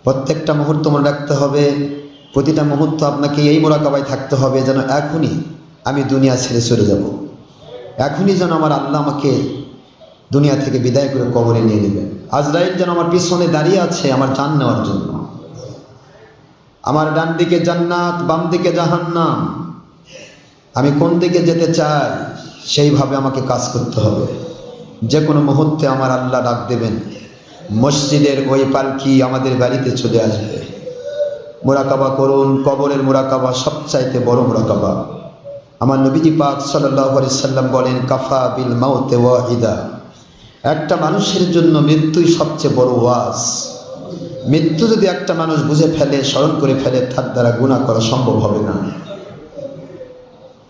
প্রত্যেকটা মুহূর্ত মনে রাখতে হবে, প্রতিটা মুহূর্ত আপনাকে এই মুরাকাবায় থাকতে হবে যেন এখনই আমি দুনিয়া ছেড়ে চলে যাব, এখনই যেন আমার আল্লাহ আমাকে দুনিয়া থেকে বিদায় করে কবরে নিয়ে নেবেন। আজরাইল যেন আমার পিছনে দাঁড়িয়ে আছে আমার জান নেওয়ার জন্য। আমার ডান দিকে জান্নাত, বাম দিকে জাহান্নাম, আমি কোন দিকে যেতে চাই সেইভাবে আমাকে কাজ করতে হবে। যে কোনো মুহূর্তে আমার আল্লাহ ডাক দেবেন, মসজিদের ওই পালকি আমাদের বাড়িতে চলে আসবে। মুরাকাবা করুন, কবরের মুরাকাবা সবচাইতে বড় মুরাকাবা। আমার নবীজি পাক সাল্লাল্লাহু আলাইহি সাল্লাম বলেন, কাফা বিল মাউতে ওয়াহিদা, একটা মানুষের জন্য মৃত্যুই সবচেয়ে বড় ওয়াজ। মৃত্যু যদি একটা মানুষ বুঝে ফেলে, স্মরণ করে ফেলে, তার দ্বারা গুনাহ করা সম্ভব হবে না,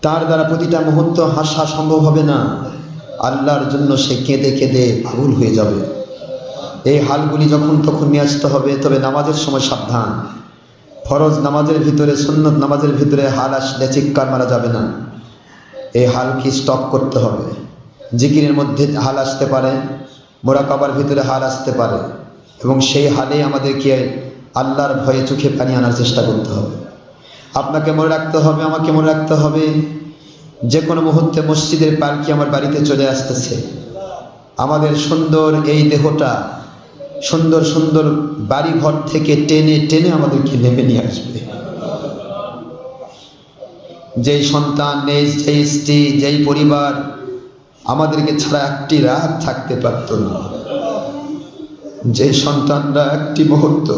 তার দ্বারা প্রতিটা মুহূর্ত হাসা সম্ভব হবে না। আল্লাহর জন্য সে কেঁদে কেঁদে পাগল হয়ে যাবে। এই হালগুলি যখন তখন নিয়ে আসতে হবে। তবে নামাজের সময় সাবধান, ফরজ নামাজের ভিতরে, সুন্নত নামাজের ভিতরে হাল আসলে চিৎকার মারা যাবে না। এই হালকে স্টপ করতে হবে। জিকিরের মধ্যে হাল আসতে পারে, মুরাকাবার ভিতরে হাল আসতে পারে, এবং সেই হালে আমাদেরকে আল্লাহর ভয়ে চোখে পানি আনার চেষ্টা করতে হবে। আপনাকে মনে রাখতে হবে, আমাকে মনে রাখতে হবে, যে কোনো মুহূর্তে মসজিদের পালকি আমার বাড়িতে চলে আসতেছে। আমাদের সুন্দর এই দেহটা সুন্দর সুন্দর বাড়ি ঘর থেকে টেনে টেনে আমাদেরকে নেমে নিয়ে আসবে। যেই সন্তান নেই, যেই স্ত্রী, যেই পরিবার আমাদেরকে ছাড়া একটি রাত থাকতে পারত না, যে সন্তানরা একটি মুহূর্ত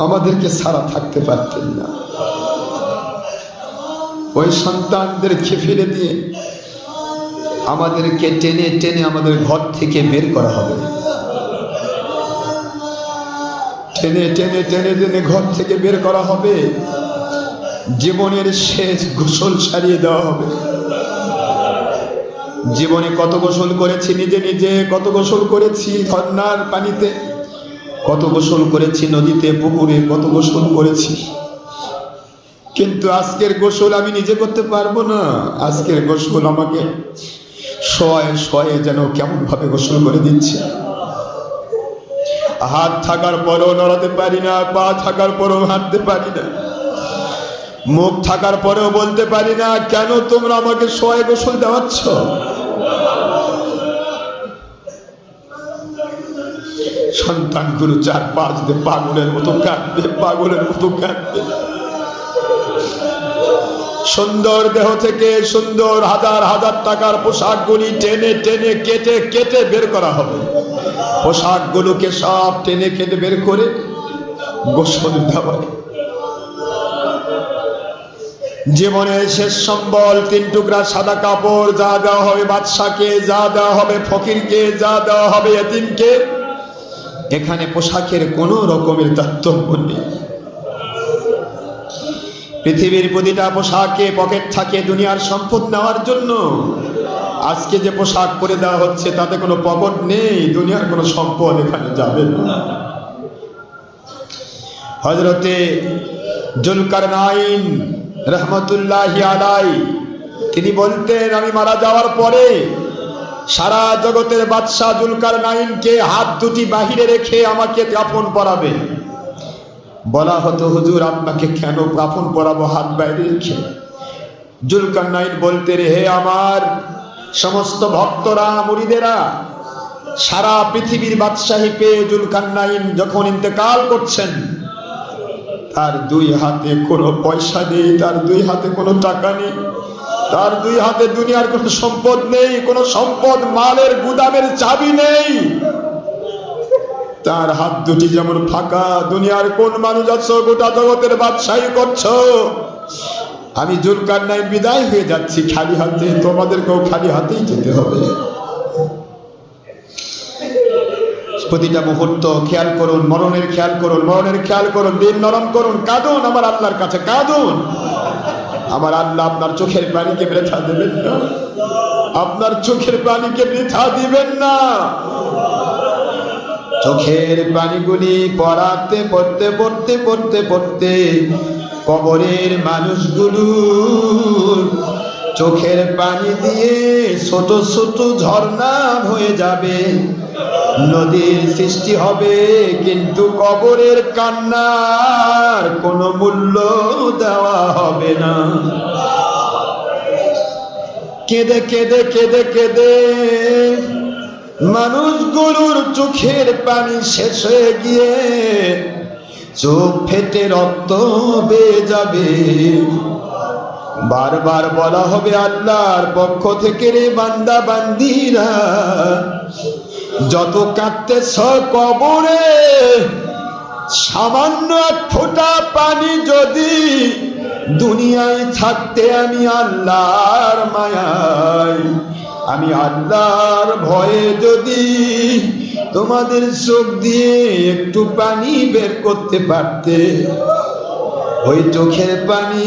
আমাদেরকে ছাড়া থাকতে পারতেন না, ওই সন্তানদেরকে ফিরে দিয়ে আমাদেরকে টেনে টেনে আমাদের ঘর থেকে বের করা হবে। টেনে টেনে টেনে টেনে ঘর থেকে বের করা হবে। জীবনের শেষ গোসল সারিয়ে দেওয়া হবে। জীবনে কত গোসল করেছি নিজে নিজে, কত গোসল করেছি ঝর্ণার পানিতে, কত গোসল করেছি নদীতে, পুকুরে, কত গোসল করেছি, কিন্তু আজকের গোসল আমি নিজে করতে পারবো না। আজকের গোসল আমাকে শয়ে শয়ে যেন কেমন ভাবে গোসল করে দিচ্ছে। হাত থাকার পরও নড়াতে পারি না, পা থাকার পরও হাঁটতে পারি না, মুখ থাকার পরেও বলতে পারি না। কেন তোমরা আমাকে শয়ে গোসল দেওয়াচ্ছ? সন্তানগুলো 4-5 দিন পাগলের মতো কাঁদবে, পাগলের মতো কাঁদবে। সুন্দর দেহ থেকে সুন্দর হাজার হাজার টাকার পোশাকগুলি টেনে টেনে কেটে কেটে বের করা হবে। পোশাকগুলোকে সব টেনে কেটে বের করে গোসল দেওয়া। জীবনের শেষ সম্বল 3 টুকরা সাদা কাপড়, যা দেওয়া হবে বাদশাকে, যা দেওয়া হবে ফকিরকে, যা দেওয়া হবে এতিমকে। এখানে পোশাকের কোনো রকমের তারতম্য নেই। পৃথিবীর প্রতিটা পোশাকে পকেট থাকে দুনিয়ার সম্পদ নেওয়ার জন্য। আজকে যে পোশাক পরে দেওয়া হচ্ছে তাতে কোনো পকেট নেই, দুনিয়ার কোনো সম্পদ এখানে যাবে না। হযরতে জুলকারনাইন রহমতুল্লাহি আলাইহি তিনি বলতেন, আমি মারা যাওয়ার পরে সারা জগতের বাদশা জুলকারনাইনকে হাত দুটি বাহিরে রেখে আমাকে কাফন পরাবে। বলা হতো, হুজুর আপনাকে কেন কাফন পরাবো হাত বাইরে রেখে? জুলকারনাইন বলতেন, হে আমার সমস্ত ভক্তরা, মুরিদেরা, সারা পৃথিবীর বাদশাহী পেয়ে জুলকারনাইন যখন ইন্তেকাল করছেন, তার 2 হাতে কোনো পয়সা নেই, তার 2 হাতে কোনো টাকা নেই, তার 2 হাতে দুনিয়ার কোনো সম্পদ নেই, কোনো সম্পদ মালের গুদামের চাবি নেই। তার হাত দুটি যেমন ফাঁকা। দুনিয়ার কোন মানুষ আছো গোটা জগতের বাদশাহী করছো, আমি জুলকারনাইন বিদায় হয়ে যাচ্ছি খালি হাতে, তোমাদেরকেও খালি হাতেই যেতে হবে। প্রতিটা মুহূর্ত খেয়াল করুন, মরণের খেয়াল করুন, মরণের খেয়াল করুন, দিন নরম করুন, কাঁদুন আমার আল্লাহর কাছে, কাঁদুন। আমার আল্লাহ আপনার চোখের পানিকে বৃথা দেবেন না, আপনার চোখের পানিকে বৃথা দিবেন না। চোখের পানিগুলি পড়াতে পড়তে পড়তে পড়তে পড়তে কবরের মানুষগুলো চোখের পানি দিয়ে ছোট ছোট ঝর্ণা হয়ে যাবে। নদীর সৃষ্টি হবে, কিন্তু কবরের কান্নার কোনো মূল্য দেওয়া হবে না। কেঁদে কেঁদে কেঁদে কেঁদে মানুষগুলোর চোখের পানি শেষ হয়ে গিয়ে চোখ ফেটে রক্ত বেয়ে যাবে। বারবার বলা হবে আল্লাহর পক্ষ থেকে, রে বান্দা বান্দিরা, যত কাঁদতেছ কবরে, সামান্য এক ফোঁটা পানি যদি দুনিয়ায় থাকতে আমি আল্লাহর মায়ায়, আমি আল্লাহর ভয়ে যদি তোমাদের চোখ দিয়ে একটু পানি বের করতে পারতে, ওই চোখের পানি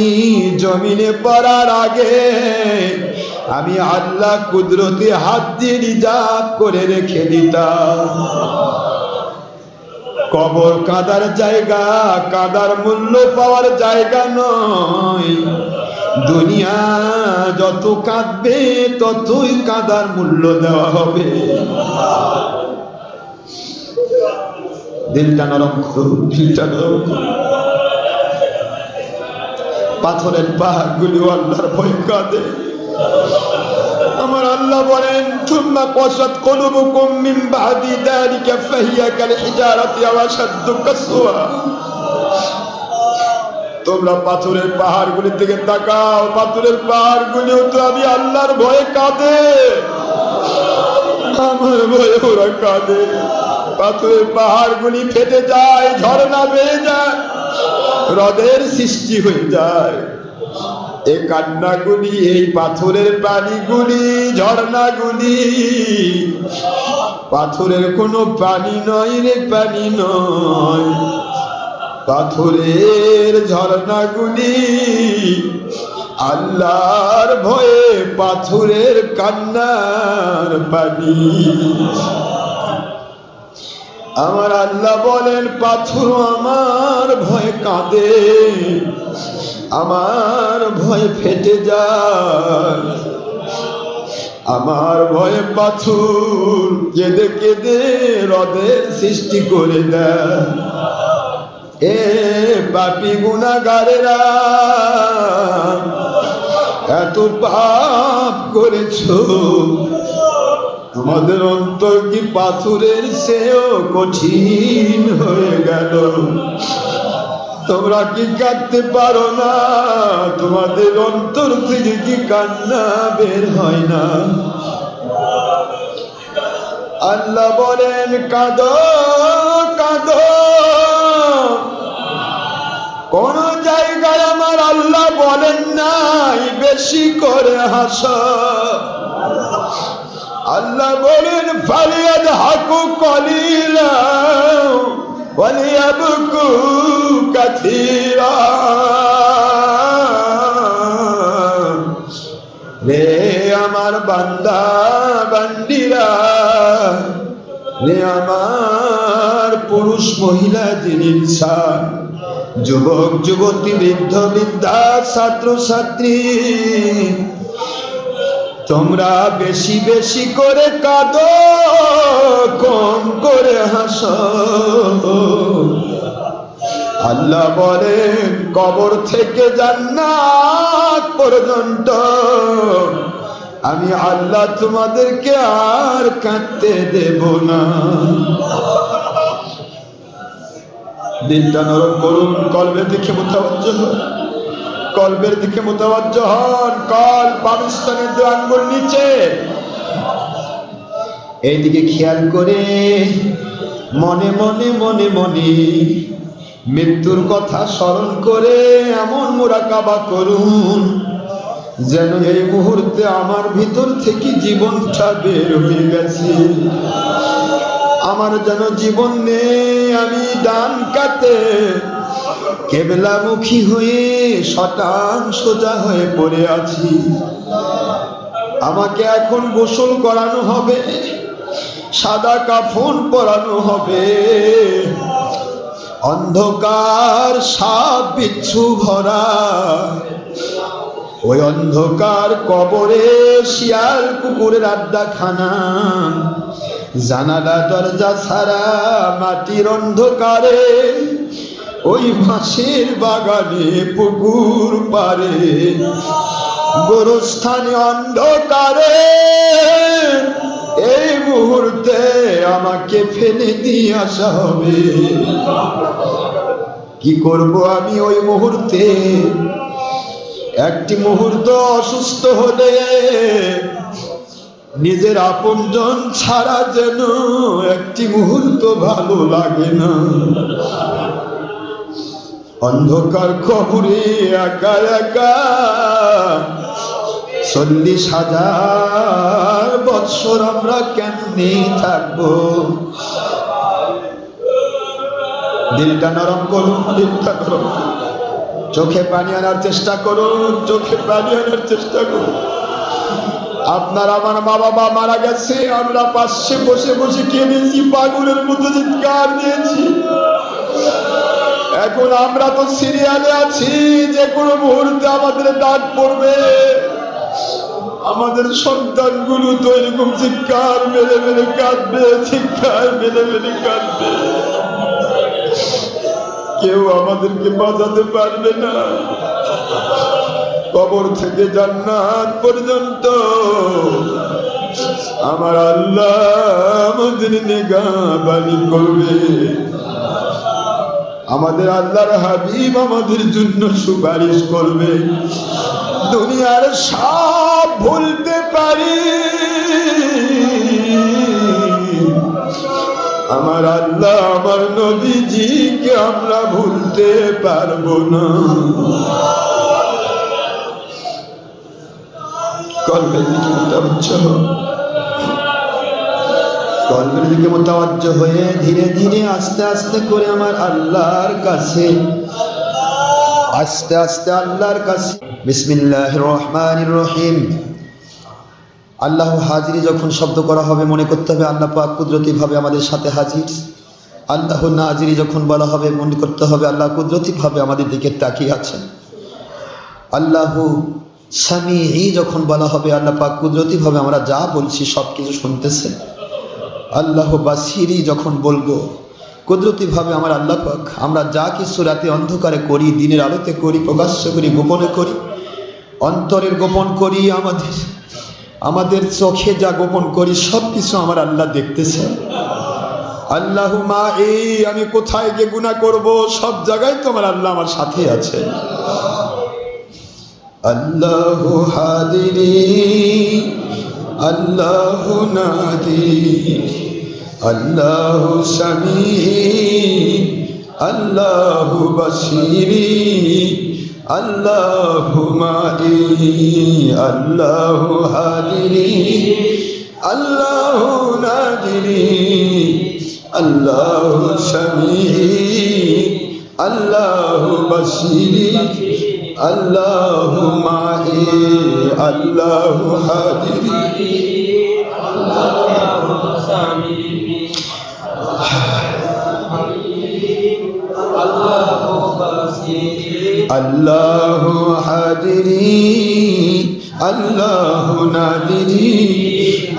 জমিনে পড়ার আগে আমি আল্লাহ কুদরতে হাত দিয়ে রিজার্ভ করে রেখে দিতাম। কবর কাদার জায়গা, কাদার মূল্য পাওয়ার জায়গা নয়। দুনিয়া যত কাঁদবে ততই কাদার মূল্য দেওয়া হবে। দিলটা নরম করুন, দিলটা নরম করুন। পাথরের পাহাড় গুলি আল্লাহর ভয় কাঁদে। আমার আল্লাহ বলেন, থুম্মা কাসাত কুলুবুকুম মিন বাদি যালিকা ফাহিয়া কাল হিজারাতি ওয়া আশাদ্দু কাসওয়া। তোমরা পাথরের পাহাড়গুলির দিকে তাকাও, পাথরের পাহাড়গুলিও তো আমি আল্লাহর ভয়ে কাঁদে। আমার ভয়ে ওরা কাঁদে। পাথরের পাহাড়গুলি ফেটে যায়, ঝর্ণা বেয়ে যায়, হ্রদের সৃষ্টি হয়ে যায়। এই কান্নাগুলি, এই পাথরের পানিগুলি, ঝর্ণাগুলি পাথরের কোনো পানি নয় রে, পানি নয়। পাথরের ঝর্ণাগুলি আল্লাহর ভয়ে পাথরের কান্নার পানি। আমার আল্লাহ বলেন, পাথর আমার ভয়ে কাঁদে, আমার ভয়ে ফেটে যায়, আমার ভয়ে পাথর কেঁদে কেঁদে হ্রদের সৃষ্টি করে দেয়। এ পাপী গুনাহগারেরা, এত পাপ করেছো, তোমাদের অন্তর কি পাথরের চেয়েও কঠিন হয়ে গেল? তোমরা কি কাঁদতে পারো না? তোমাদের অন্তর থেকে কি কান্না বের হয় না? আল্লাহ বলেন, কাঁদো কাঁদো। কোন জায়গায় আমার আল্লাহ বলেন নাই বেশি করে হাসো। আল্লাহ বলেন, ফালিয়াদহাকু কলিলা ওয়ালিয়াবকু কাসীরা। রে আমার বান্দা বান্দিরা, রে আমার পুরুষ মহিলা যিনি ইনসান, যুবক যুবতী, বৃদ্ধ বৃদ্ধা, ছাত্র ছাত্রী, তোমরা বেশি বেশি করে কাঁদো, কম করে হাসো। আল্লাহ বলেন, কবর থেকে জান্নাত পর্যন্ত আমি আল্লাহ তোমাদেরকে আর কাঁদতে দেব না। দিলটা নরম করুন, কলবের দিকে মুতাওয়াজ্জহ হন, কলবের দিকে মুতাওয়াজ্জহ হন। কল পাকিস্তানের 2 আঙ্গুল নিচে, এইদিকে খেয়াল করে মনে মনে মনে মনে মৃত্যুর কথা স্মরণ করে এমন মুরাকাবা করুন যেন এই মুহূর্তে আমার ভিতর থেকে জীবনটা বের হয়ে গেছে। আমার যেন জীবন নেই, আমি ডান কাতে কেবলামুখী হয়ে শটান সোজা হয়ে পড়ে আছি। আমাকে এখন গোসল করানো হবে, সাদা কাফন পরানো হবে। অন্ধকার সাপ বিচ্ছু ভরা ওই অন্ধকার কবরে শিয়াল কুকুরের আড্ডাখানা, জানালা দরজা ছাড়া মাটির অন্ধকারে, ওই মাসের বাগানে পুকুর পারে, গোরস্থানে অন্ধকারে, এই মুহূর্তে আমাকে ফেলে দিয়ে আসা হবে। কি করব আমি ওই মুহূর্তে? একটি মুহূর্ত অসুস্থ হলে নিজের আপনজন ছাড়া যেন একটি মুহূর্ত ভালো লাগে না। অন্ধকার কবরে একা একা 40,000 বৎসর আমরা কেমনে থাকবো? দিলটা নরম করুন, দিলটা নরম, চোখে পানি আনার চেষ্টা করুন, চোখে পানি আনার চেষ্টা করুন। আপনার আমার মা বাবা মারা গেছে, আমরা পাশে বসে বসে কেঁদেছি, পাগলের মতো চিৎকার দিয়েছি। এখন আমরা তো সিরিয়ালে আছি, যে কোনো মুহূর্তে আমাদের ডাক পড়বে। আমাদের সন্তানগুলো তো এরকম চিৎকার মেরে মেরে কাঁদবে, চিৎকার মেরে মেরে কাঁদবে। কেউ আমাদেরকে বাঁচাতে পারবে না। কবর থেকে জান্নাত পর্যন্ত আমার আল্লাহ আমাদের নিগাহবানি করবে। আমাদের আল্লাহর হাবিব আমাদের জন্য সুপারিশ করবে। দুনিয়ার সব ভুলতে পারি, আমার আল্লাহ আমার নবীজিকে আমরা ভুলতে পারবো না। কলবের দিকে মোতাওয়াজ্জ হয়ে ধীরে ধীরে আস্তে আস্তে করে আমার আল্লাহর কাছে, আস্তে আস্তে আল্লাহর কাছে। বিসমিল্লাহির রহমানির রহিম। আল্লাহ হাজিরি যখন শব্দ করা হবে মনে করতে হবে আল্লাহ পাক কুদরতি ভাবে আমাদের সাথে হাজির। আল্লাহ নাজিরি যখন বলা হবে মনে করতে হবে আল্লাহ কুদরতি ভাবে আমাদের দিকে তাকিয়ে আছেন। আল্লাহ সামিঈ যখন বলা হবে আল্লাহ পাক কুদরতি ভাবে আমরা যা বলছি সবকিছু শুনতেছেন। আল্লাহ বাসিরি যখন বলবো কুদরতি ভাবে আমার আল্লাহ পাক আমরা যা কিছু রাতে অন্ধকারে করি, দিনের আলোতে করি, প্রকাশ্য করি, গোপনে করি, অন্তরের গোপন করি, আমাদের চোখে যা গোপন করি সবকিছু আমার আল্লাহ দেখতেছেন। আল্লাহুম্মা এই আমি কোথায় গিয়ে গুনাহ করব সব জায়গায় তো আমার আল্লাহ আমার সাথে আছে। আল্লাহু হাদিরি আল্লাহু নাদিরি আল্লাহু সামিঈ আল্লাহু বাসিরি আল্লাহু মা'i আল্লাহু হাদিরি আল্লাহু নাদিরি আল্লাহু সামিঈ আল্লাহু বাসিরি আল্লাহু মা'i আল্লাহু হাদিরি আল্লাহু সামিঈ আল্লাহু বাসিরি আল্লাহু হাদিরি আল্লাহু নাদিরি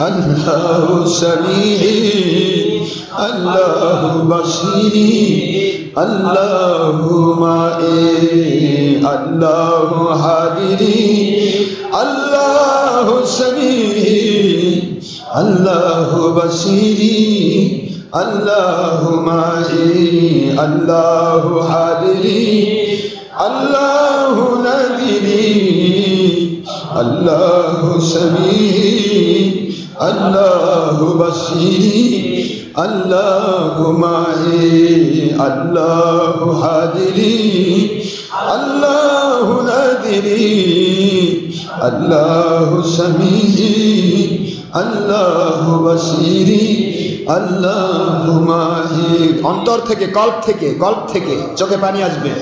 আল্লাহু সামিঈ আল্লাহু বাসিরি আল্লাহু মা'i আল্লাহু হাদিরি আল্লাহু সামিঈ আল্লাহু বাসিরি আল্লাহু মা'i আল্লাহু হাদিরি আল্লাহু নাদিরি আল্লাহু সামিঈ আল্লাহু বাসিরি আল্লাহু মা'i আল্লাহু হাদিরি আল্লাহু নাদিরি আল্লাহু সামিঈ আল্লাহু বাসিরি আল্লাহু মা'i। অন্তর থেকে, কল্প থেকে চোখে পানি আসবে,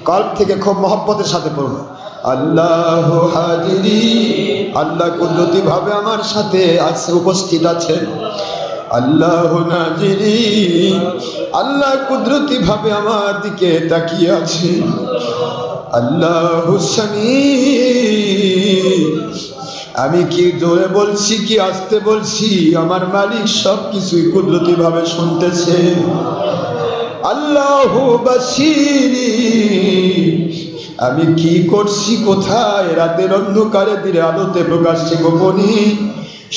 কল্প থেকে খুব মহব্বতের সাথে পড়বো আল্লাহু হাদিরি আল্লাহ কুদরতি ভাবে আমার সাথে আছে, উপস্থিত আছেন। আল্লাহু নাজিরি আল্লাহ কুদরতি ভাবে আমার দিকে তাকিয়ে আছেন। আল্লাহু সামিঈ আমি কি জোরে বলছি কি আস্তে বলছি, আমার মালিক সবকিছুই কুদরতি ভাবে শুনতেছে। আল্লাহু বাসিরি, আমি কি করছি কোথায়, রাতের অন্ধকারে দিনে আলোতে প্রকাশ্যে গোপনে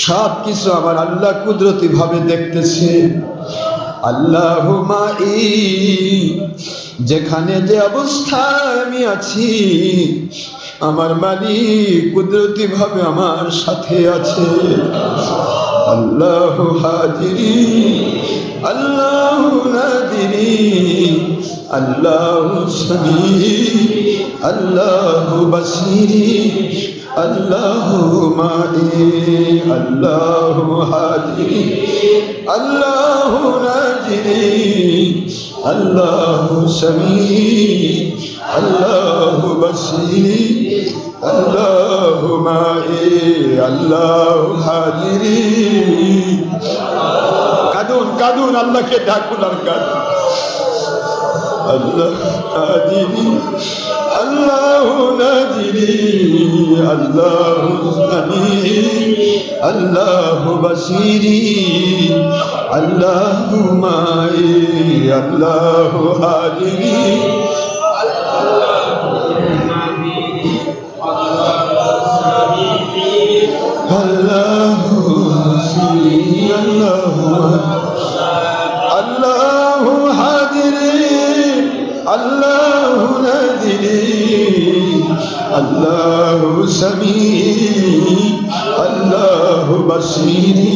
সবকিছু আমার আল্লাহ কুদরতি ভাবে দেখতেছে। আল্লাহু মাই, যেখানে যে অবস্থায় আমি আছি আমার মালিক কুদরতি ভাবে আমার সাথে আছে। আল্লাহু হাজিরি, আল্লাহু নাদিরি, আল্লাহু সামিঈ, আল্লাহু বাসিরি, আল্লাহু মাই, আল্লাহু হাজিরি, আল্লাহু নাদিরি, আল্লাহু সামিঈ, আল্লাহু বাসিরি, আল্লাহু মাই, আল্লাহু হাজিরি। কাঁদুন কাঁদুন, আল্লাহকে ডাকুন আর কাঁদুন। আল্লাহ হাজিরি, আল্লাহু নাজিরি, আল্লাহু সামিঈ, আল্লাহু বাসিরি, আল্লাহু মাই, আল্লাহু হাজিরি, আল্লাহু বাসিরি, আল্লাহু হাজিরি, আল্লাহু নাজিরি, আল্লাহু সামিঈ, আল্লাহু বাসিরি,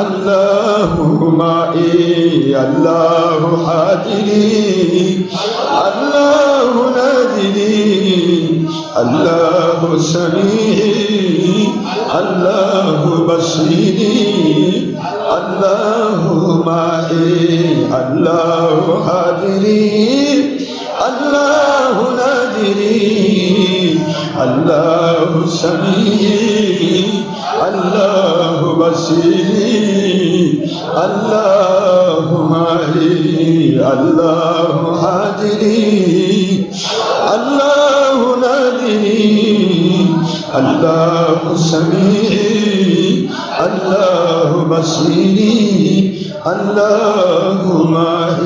আল্লাহু মাই, আল্লাহু হাজিরি, আল্লাহু নাজিরি, আল্লাহু সামিঈ, আল্লাহু বাসিরি, আল্লাহু মাই, আল্লাহু হাজিরি, আল্লাহু নাজিরি, আল্লাহু সামিঈ, আল্লাহু বাসিরি, আল্লাহু মাই, আল্লাহু হাজিরি, আল্লাহু নাজিরি, আল্লাহু সামিঈ, আল্লাহু বাসিরি, আল্লাহু মাই।